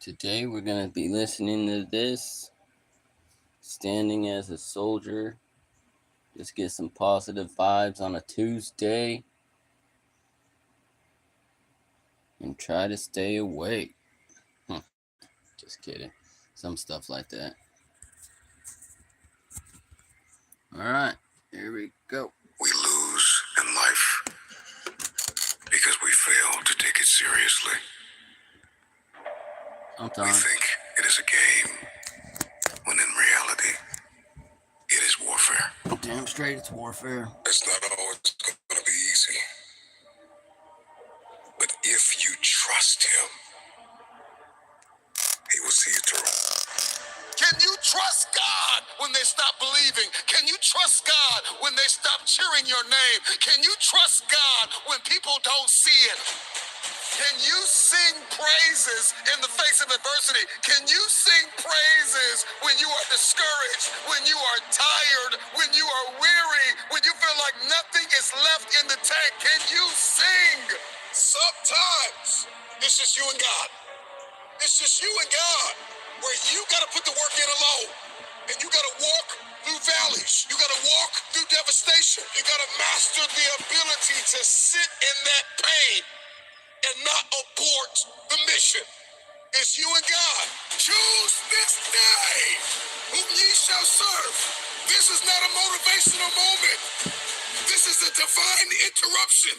Today we're going to be listening to this, Standing as a Soldier. Just get some positive vibes on a Tuesday and try to stay awake. Just kidding. Some stuff like that. Alright, here we go. We lose in life because we fail to take it seriously. Sometimes. We think it is a game, when in reality, it is warfare. Damn straight, it's warfare. It's not always going to be easy. But if you trust him, he will see you through. Can you trust God when they stop believing? Can you trust God when they stop cheering your name? Can you trust God when people don't see it? Can you sing praises in the face of adversity? Can you sing praises when you are discouraged, when you are tired, when you are weary, when you feel like nothing is left in the tank? Can you sing? Sometimes it's just you and God. It's just you and God, where you got to put the work in alone. And you got to walk through valleys. You got to walk through devastation. You got to master the ability to sit in that pain and not abort the mission. It's you and God. Choose this day whom ye shall serve. This is not a motivational moment. This is a divine interruption.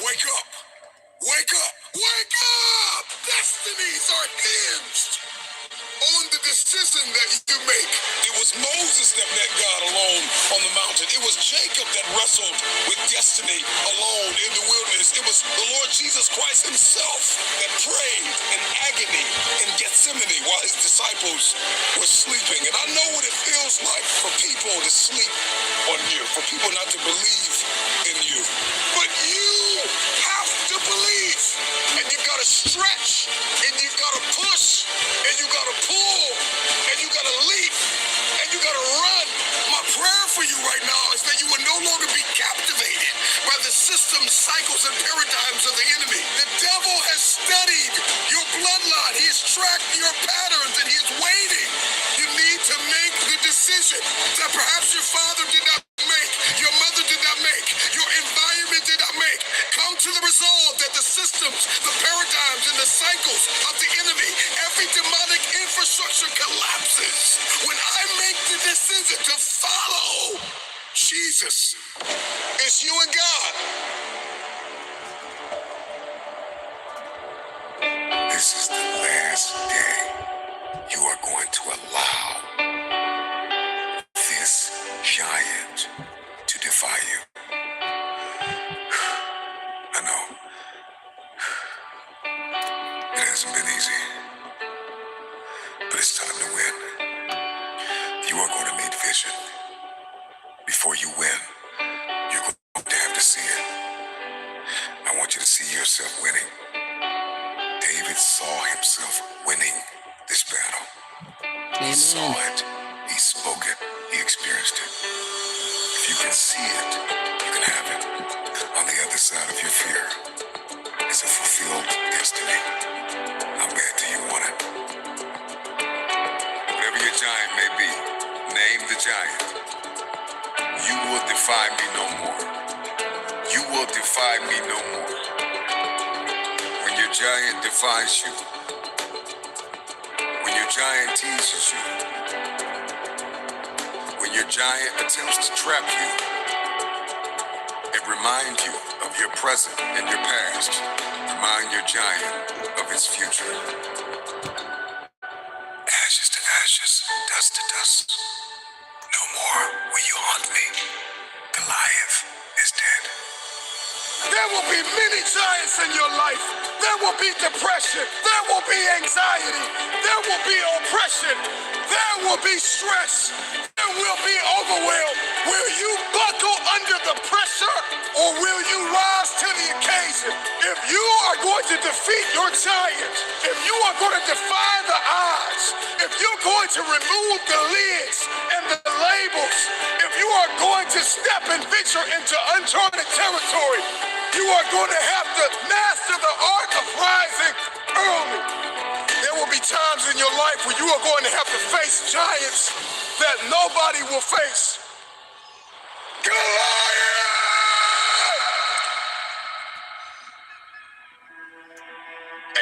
Wake up. Wake up. Wake up. Destinies are hinged on the decision that you make. It was Moses that met God alone on the mountain. It was Jacob that wrestled with destiny alone in the wilderness. It was the Lord Jesus Christ himself that prayed in agony in Gethsemane while his disciples were sleeping. And I know what it feels like for people to sleep on you, for people not to believe in you. But you have to believe, and you've got to stretch, and you've got to push, and you've got to pull, and you got to leap, and you got to run. My prayer for you right now is that you will no longer be captivated by the systems, cycles, and paradigms of the enemy. The devil has studied your bloodline. He has tracked your patterns, and he is waiting. You need to make the decision that perhaps your father did not make, your mother did not make, your environment did not make. Come to the resolve that the systems, the paradigms, and the cycles of the enemy, every demonic infrastructure collapses when I make the decision to follow Jesus. It's you and God. This is the last day you are going to allow this giant to defy you. I know. It hasn't been easy, but it's time to win. You are going to need vision. Before you win, you're going to have to see it. I want you to see yourself winning. David saw himself winning this battle. He saw it, he spoke it, he experienced it. If you can see it, you can have it. On the other side of your fear is a fulfilled destiny. How bad do you want it? Whatever your giant may be, name the giant. You will defy me no more. You will defy me no more. When your giant defies you, when your giant teases you, when your giant attempts to trap you and remind you of your present and your past, remind your giant of his future. Ashes to ashes, dust to dust. No more will you haunt me. Goliath is dead. There will be many giants in your life. There will be depression. There will be anxiety. There will be oppression. There will be stress. There will be overwhelm. Will you buckle under the pressure, or will you rise to the occasion? If you are going to defeat your giant, if you are going to defy the odds, if you're going to remove the lids and the labels, if you are going to step and venture into uncharted territory, you are going to have to master the art of rising early. times in your life where you are going to have to face giants that nobody will face. Goliath!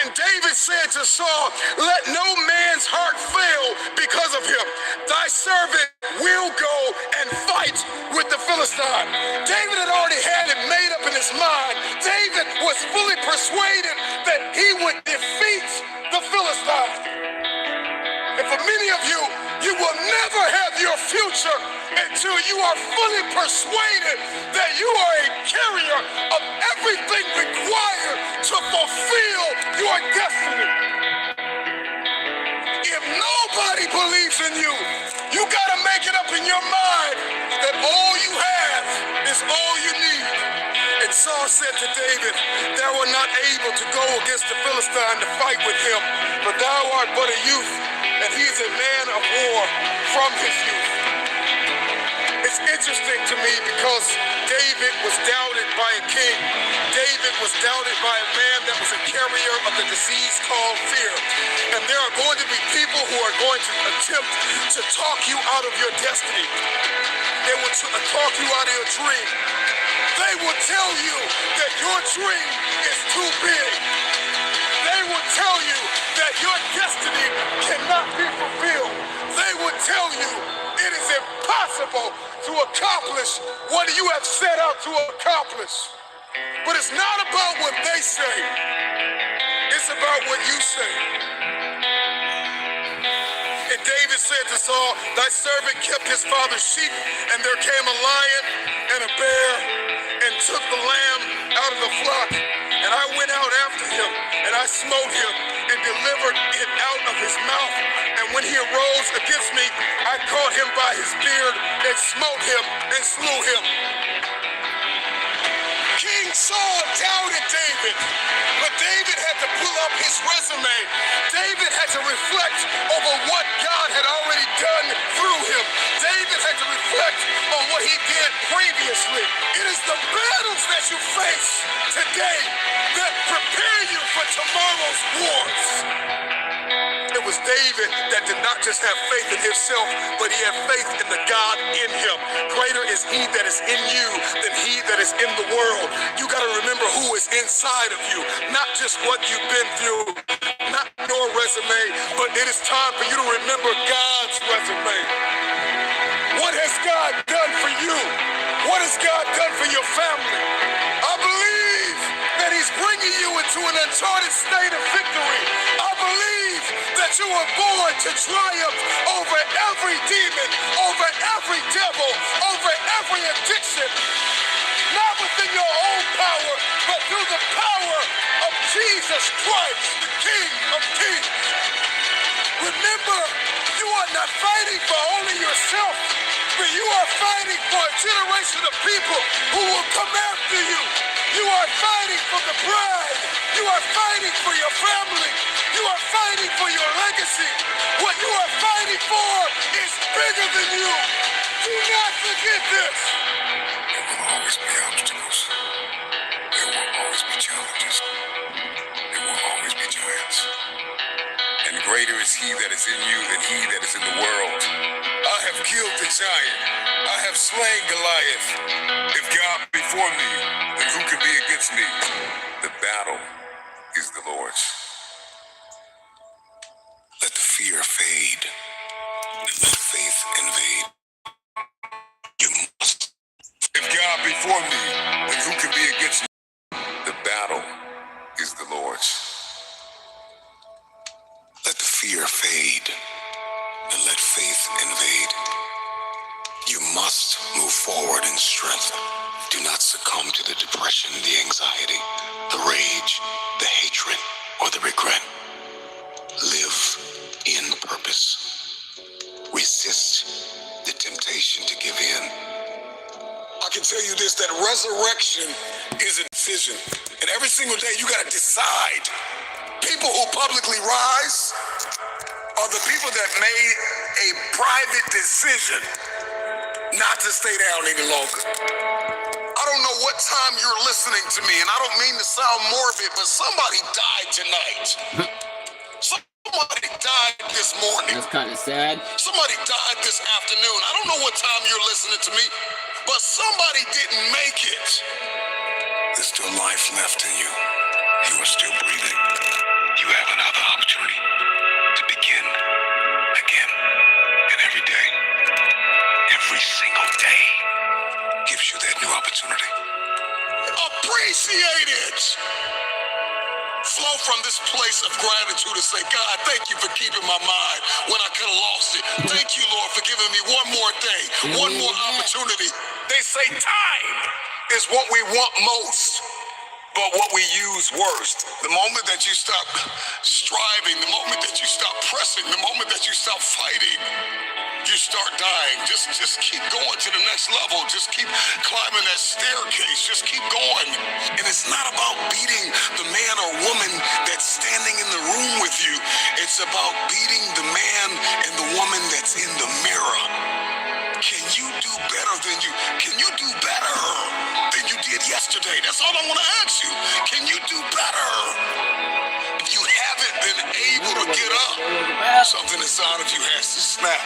And David said to Saul, let no man's heart fail because of him. Thy servant will go and fight with the Philistine. David had already had it made up in his mind. David was fully persuaded that he would defeat the Philistine. And for many of you, you will never have your future until you are fully persuaded that you are a carrier of everything required to fulfill your destiny. If nobody believes in you, you got to make it up in your mind that all you have is all you need. And Saul said to David, thou art not able to go against the Philistine to fight with him, for thou art but a youth, and he is a man of war from his youth. It's interesting to me because David was doubted by a king. David was doubted by a man that was a carrier of the disease called fear. And there are going to be people who are going to attempt to talk you out of your destiny. They will talk you out of your dream. They will tell you that your dream is too big. They will tell you that your destiny cannot be fulfilled. They will tell you it is impossible to accomplish what you have set out to accomplish. But it's not about what they say. It's about what you say. And David said to Saul, thy servant kept his father's sheep, and there came a lion and a bear and took the lamb out of the flock. And I went out after him, and I smote him and delivered it out of his mouth. And when he arose against me, I caught him by his beard and smote him and slew him. King Saul doubted David, but David had to pull up his resume. David had to reflect over what God had already done through him. David had to reflect on what he did previously. It is the battles that you face today that prepare you for tomorrow's wars. It was David that did not just have faith in himself, but he had faith in the God in him. Greater is he that is in you than he that is in the world. You got to remember who is inside of you, not just what you've been through, not your resume, but it is time for you to remember God's resume. What has God done for you? What has God done for your family? I believe that he's bringing you into an uncharted state of victory. I believe that you were born to triumph over every demon, over every devil, over every addiction. Not within your own power, but through the power of Jesus Christ, the King of Kings. Remember, you are not fighting for only yourself, but you are fighting for a generation of people who will come after you. You are fighting for the bride. You are fighting for your family. You are fighting for your legacy. What you are fighting for is bigger than you. Do not forget this. There will always be obstacles. There will always be challenges. There will always be giants. And greater is he that is in you than he that is in the world. I have killed the giant. I have slain Goliath. If God be for me, then who can be against me? The battle is the Lord's. Let the fear fade and let faith invade. You must. If God be for me, then who can be against me? The battle is the Lord's. Let the fear fade and let faith invade. You must move forward in strength. Do not succumb to the depression, the anxiety, the rage, the hatred, or the regret. Live in purpose. Resist the temptation to give in. I can tell you this, that resurrection is a decision. And every single day you got to decide. People who publicly rise are the people that made a private decision not to stay down any longer. I don't know what time you're listening to me, and I don't mean to sound morbid, but somebody died tonight. Somebody kind of sad. Somebody died this afternoon. I don't know what time you're listening to me, but somebody didn't make it. There's still life left in you. You are still breathing. You have another opportunity to begin again. And every day, every single day, gives you that new opportunity. Appreciate it. Flow from this place of gratitude and say, God, thank you for keeping my mind when I could have lost it. Thank you, Lord, for giving me one more day, one more opportunity. They say time is what we want most, but what we use worst. The moment that you stop striving, the moment that you stop pressing, the moment that you stop fighting, you start dying. Just keep going to the next level. Just keep climbing that staircase. Just keep going. And it's not about beating the man or woman that's standing in the room with you. It's about beating the man and the woman that's in the mirror. Can you do better than you did yesterday? That's all I want to ask you. Can you do better? If you haven't been able to get up, something inside of you has to snap.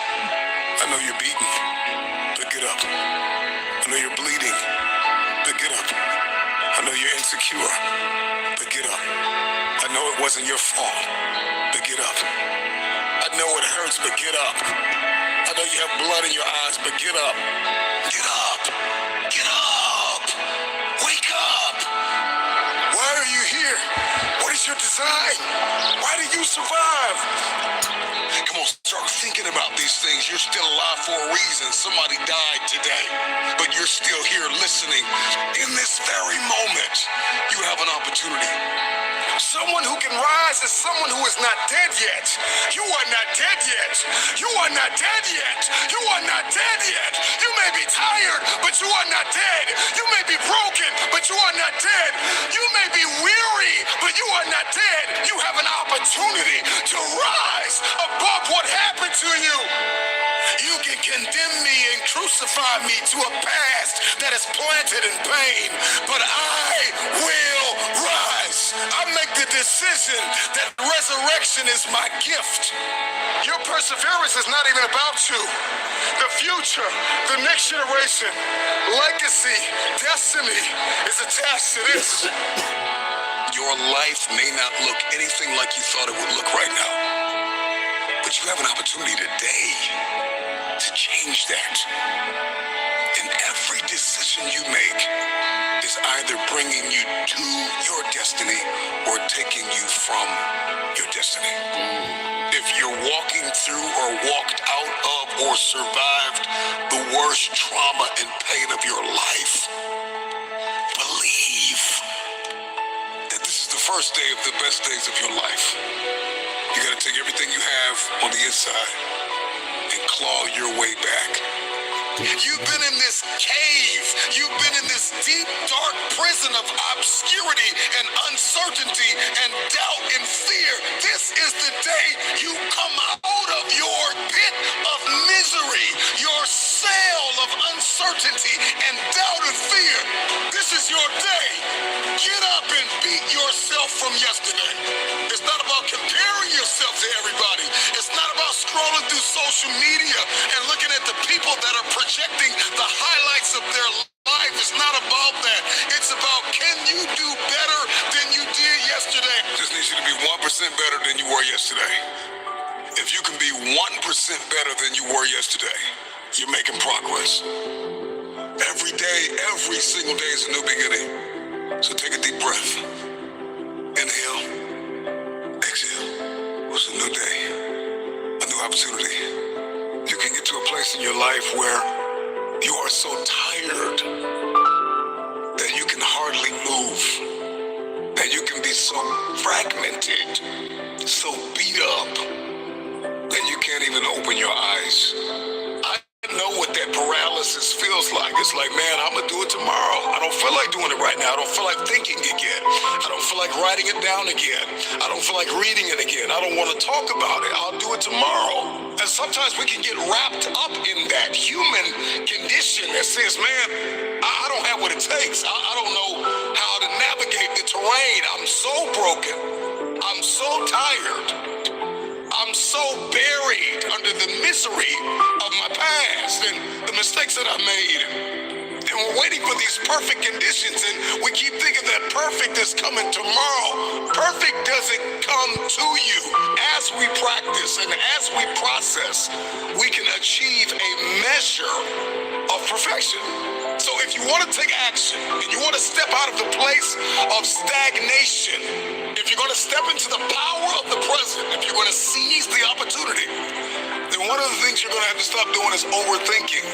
I know you're beaten, but get up. I know you're bleeding, but get up. I know you're insecure, but get up. I know it wasn't your fault, but get up. I know it hurts, but get up. I know you have blood in your eyes, but get up. Get up. Get up. Wake up. Why are you here? What is your design? Why do you survive? Come on, start thinking about these things. You're still alive for a reason. Somebody died today, but you're still here listening. In this very moment, you have an opportunity. Someone who can rise is someone who is not dead yet. You are not dead yet. You are not dead yet. You are not dead yet. You may be tired, but you are not dead. You may be broken, but you are not dead. You may be weary, but you are not dead. You have an opportunity to rise above what happened to you. You can condemn me and crucify me to a past that is planted in pain, but I will rise. I make the decision that resurrection is my gift. Your perseverance is not even about you. The future, the next generation, legacy, destiny is attached to this. Your life may not look anything like you thought it would look right now, but you have an opportunity today to change that. And every decision you make is either bringing you to your destiny or taking you from your destiny. If you're walking through or walked out of or survived the worst trauma and pain of your life, believe that this is the first day of the best days of your life. You gotta take everything you have on the inside and claw your way back. You've been in this cave. You've been in this deep, dark prison of obscurity and uncertainty and doubt and fear. This is the day you come out of your pit of misery, your cell of uncertainty and doubt and fear. This is your day. Get up and beat yourself from yesterday. It's not about comparing yourself to everybody. It's not about scrolling through social media and looking at the people that are projecting the highlights of their life. It's not about that. It's about, can you do better than you did yesterday? Just need you to be 1% better than you were yesterday. If you can be 1% better than you were yesterday, you're making progress. Every day, every single day is a new beginning. So take a deep breath. Inhale. Exhale. It's a new day. A new opportunity. You can get to a place in your life where you are so tired that you can hardly move, that you can be so fragmented, so beat up, that you can't even open your eyes. I know what that paralysis feels like. It's like, man, I'm gonna do it tomorrow. I don't feel like doing it right now. I don't feel like thinking again. I don't feel like writing it down again. I don't feel like reading it again. I don't want to talk about it. I'll do it tomorrow. And sometimes we can get wrapped up in that human condition that says, man, I don't have what it takes. I don't know how to navigate the terrain. I'm so broken. I'm so tired. I'm so buried the misery of my past and the mistakes that I made. And we're waiting for these perfect conditions, and we keep thinking that perfect is coming tomorrow. Perfect doesn't come to you. As we practice and as we process, we can achieve a measure of perfection. So if you want to take action and you want to step out of the place of stagnation, if you're going to step into the power of the present, if you're going to seize the opportunity, then one of the things you're going to have to stop doing is overthinking.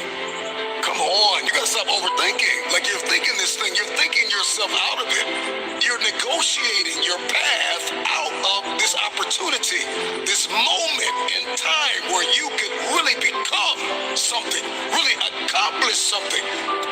Come on, you gotta stop overthinking. Like you're thinking this thing, you're thinking yourself out of it. You're negotiating your path out of this opportunity, this moment in time where you could really become something, really accomplish something.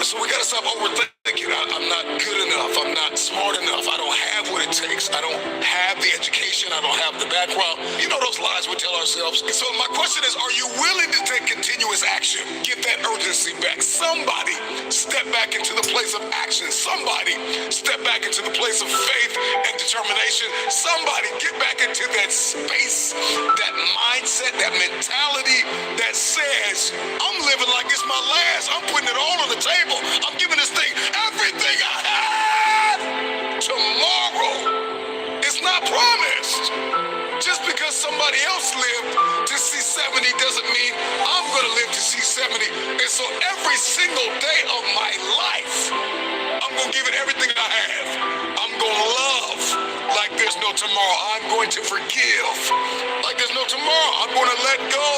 So we gotta stop overthinking. I'm not good enough, I'm not smart enough, I don't have what it takes, I don't have the education, I don't have the background. You know those lies we tell ourselves. So my question is, are you willing to take continuous action? Get that urgency back. Somebody step back into the place of action. Somebody step back into the place of faith and determination. Somebody get back into that space, that mindset, that mentality that says, I'm living like it's my last. I'm putting it all on the table. I'm giving this thing everything I have. Tomorrow is not promised. Just because somebody else lived to see 70 doesn't mean I'm gonna live to see 70. And so every single day of my life, I'm gonna give it everything I have. I'm gonna love like there's no tomorrow. I'm going to forgive like there's no tomorrow. I'm gonna let go.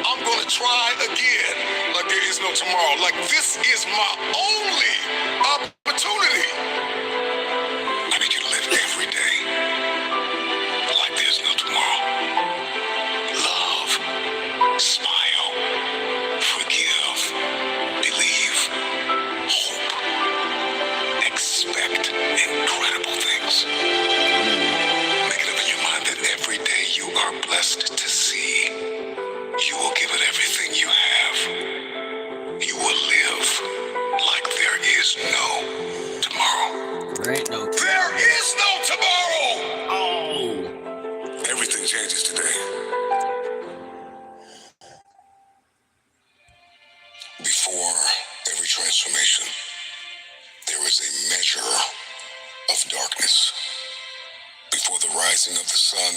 I'm gonna try again like there is no tomorrow. Like this is my only opportunity. I need you to live every day like there's no tomorrow. Love, smile, forgive, believe, hope, expect incredible things. Make it up in your mind that every day you are blessed to see. You will give it everything you have. You will live like there is no tomorrow. There ain't no tomorrow. There is no tomorrow! Oh! Everything changes today. Before every transformation, there is a measure of darkness. Before the rising of the sun,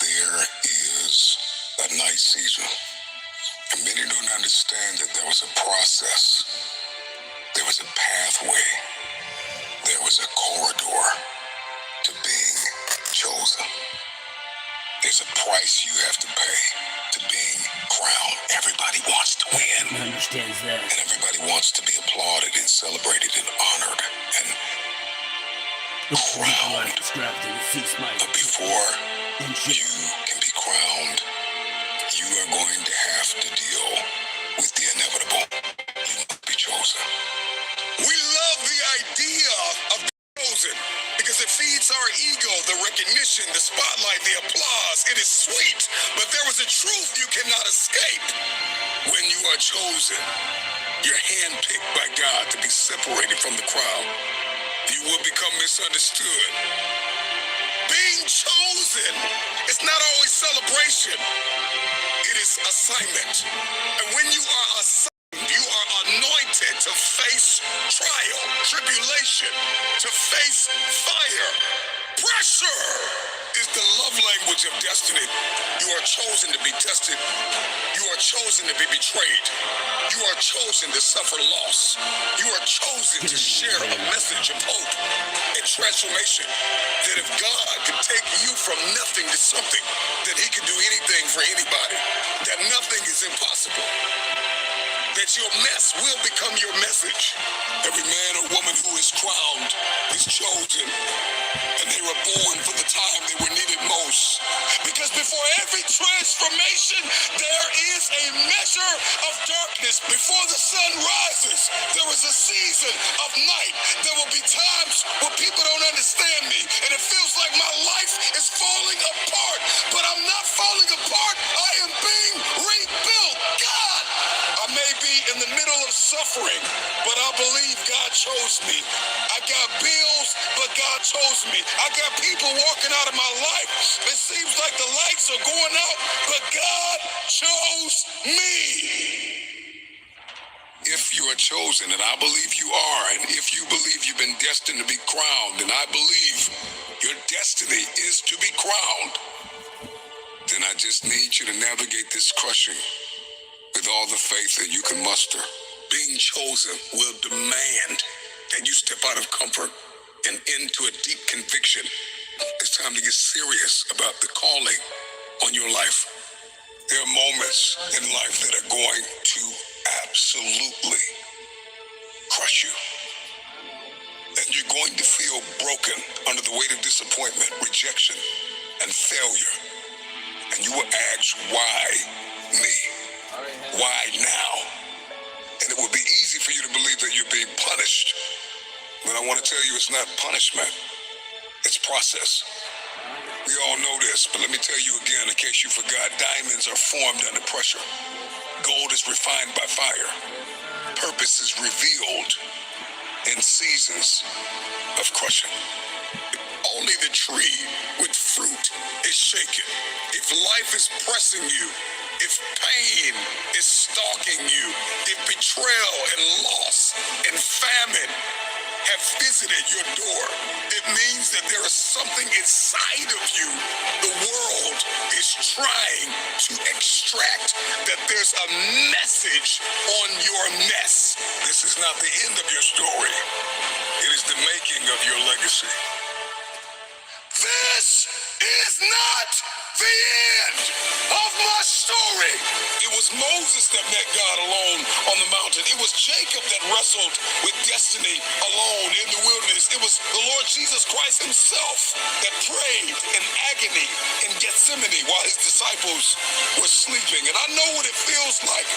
there is a night season. And many don't understand that there was a process. There was a pathway. There was a corridor to being chosen. There's a price you have to pay to being crowned. Everybody wants to win. He understands that. And everybody wants to be applauded and celebrated and honored and crowned. C.Smiley. But before you can be crowned, you are going to have to deal with the inevitable. You must be chosen. We love the idea of being chosen because it feeds our ego, the recognition, the spotlight, the applause. It is sweet, but there is a truth you cannot escape. When you are chosen, you're handpicked by God to be separated from the crowd. You will become misunderstood. Being chosen is not always celebration. It is assignment. And when you are assigned, you are anointed to face trial, tribulation, to face fire. Pressure is the love language of destiny. You are chosen to be tested. You are chosen to be betrayed. You are chosen to suffer loss. You are chosen to share a message of hope and transformation. That if God could take you from nothing to something, then he can do anything for anybody. That nothing is impossible. That your mess will become your message. Every man or woman who is crowned is chosen. And they were born for the time they were needed most. Because before every transformation, there is a measure of darkness. Before the sun rises, there is a season of night. There will be times where people don't understand me. And it feels like my life is falling apart. But I'm not falling apart. I am being rebuilt. God! I may be in the middle of suffering, but I believe God chose me. I got bills, but God chose me. I got people walking out of my life. It seems like like the lights are going out, but God chose me. If you are chosen, and I believe you are, and if you believe you've been destined to be crowned, and I believe your destiny is to be crowned, then I just need you to navigate this crushing with all the faith that you can muster. Being chosen will demand that you step out of comfort and into a deep conviction. It's time to get serious about the calling on your life. There are moments in life that are going to absolutely crush you. And you're going to feel broken under the weight of disappointment, rejection, and failure. And you will ask, why me? Why now? And it will be easy for you to believe that you're being punished. But I want to tell you, it's not punishment. It's process. We all know this, but let me tell you again, in case you forgot, diamonds are formed under pressure. Gold is refined by fire. Purpose is revealed in seasons of crushing. Only the tree with fruit is shaken. If life is pressing you, if pain is stalking you, if betrayal and loss and famine have visited your door, it means that there is something inside of you the world is trying to extract, that there's a message on your mess. This is not the end of your story. It is the making of your legacy. This is not the end of my story. It was Moses that met God alone on the mountain. It was Jacob that wrestled with destiny alone in the wilderness. It was the Lord Jesus Christ himself that prayed in agony in Gethsemane while his disciples were sleeping. And I know what it feels like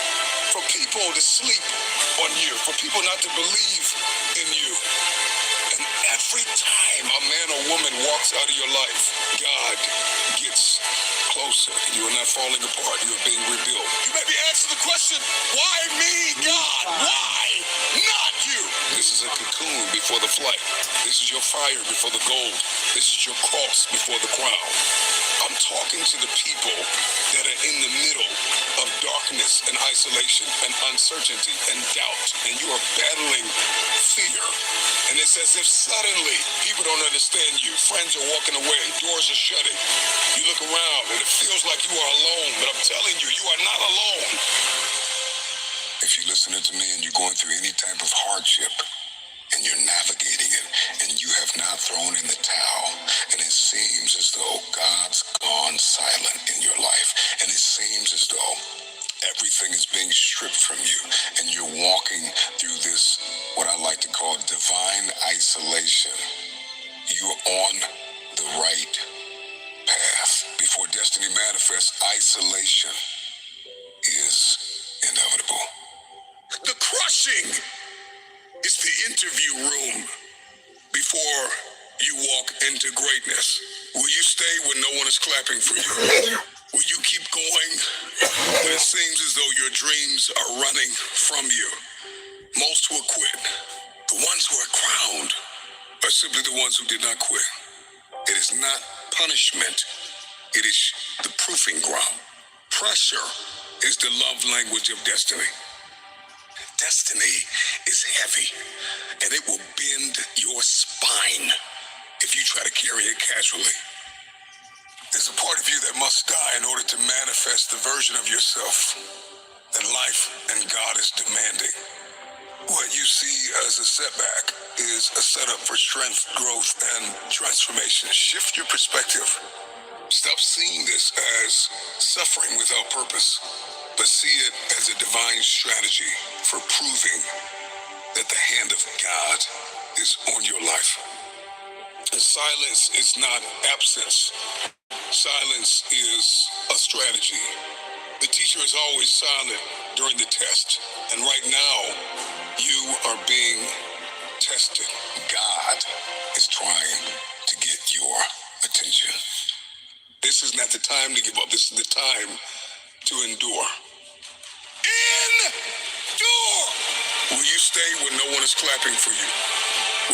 for people to sleep on you, for people not to believe in you. And every time a man or woman walks out of your life, God gets closer. You are not falling apart. You are being rebuilt. You may be asking the question, why me, God? Why not you? This is a cocoon before the flight. This is your fire before the gold. This is your cross before the crown. I'm talking to the people that are in the middle of darkness and isolation and uncertainty and doubt. And you are battling fear. And it's as if suddenly people don't understand you. Friends are walking away. Doors are shutting. You look around and it feels like you are alone. But I'm telling you, you are not alone. If you're listening to me and you're going through any type of hardship, and you're navigating it, and you have not thrown in the towel, and it seems as though God's gone silent in your life, and it seems as though everything is being stripped from you, and you're walking through this, what I like to call divine isolation, you're on the right path. Before destiny manifests, isolation is inevitable. The crushing is the interview room before you walk into greatness. Will you stay when no one is clapping for you? Will you keep going when it seems as though your dreams are running from you? Most will quit. The ones who are crowned are simply the ones who did not quit. It is not punishment. It is the proving ground. Pressure is the love language of destiny. Destiny is heavy, and it will bend your spine if you try to carry it casually. There's a part of you that must die in order to manifest the version of yourself that life and God is demanding. What you see as a setback is a setup for strength, growth, and transformation. Shift your perspective. Stop seeing this as suffering without purpose, but see it as a divine strategy for proving that the hand of God is on your life. And silence is not absence. Silence is a strategy. The teacher is always silent during the test, and right now, you are being tested. God is trying to get your attention. This is not the time to give up. This is the time to endure. Endure! Will you stay when no one is clapping for you?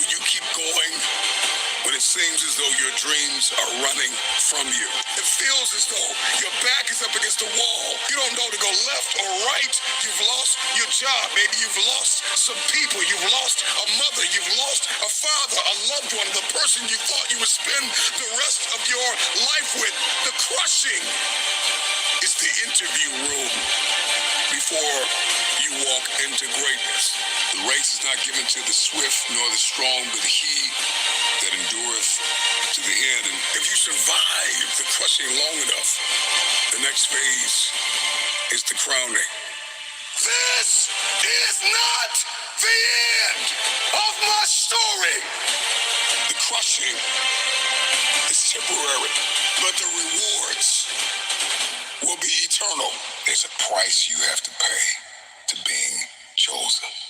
Will you keep going When it seems as though your dreams are running from you. It feels as though your back is up against the wall. You don't know to go left or right. You've lost your job. Maybe you've lost some people. You've lost a mother. You've lost a father, a loved one, the person you thought you would spend the rest of your life with. The crushing is the interview room before you walk into greatness. The race is not given to the swift nor the strong, but he that endureth to the end. And if you survive the crushing long enough, the next phase is the crowning. This is not the end of my story. The crushing is temporary, but the rewards will be eternal. There's a price you have to pay to being chosen.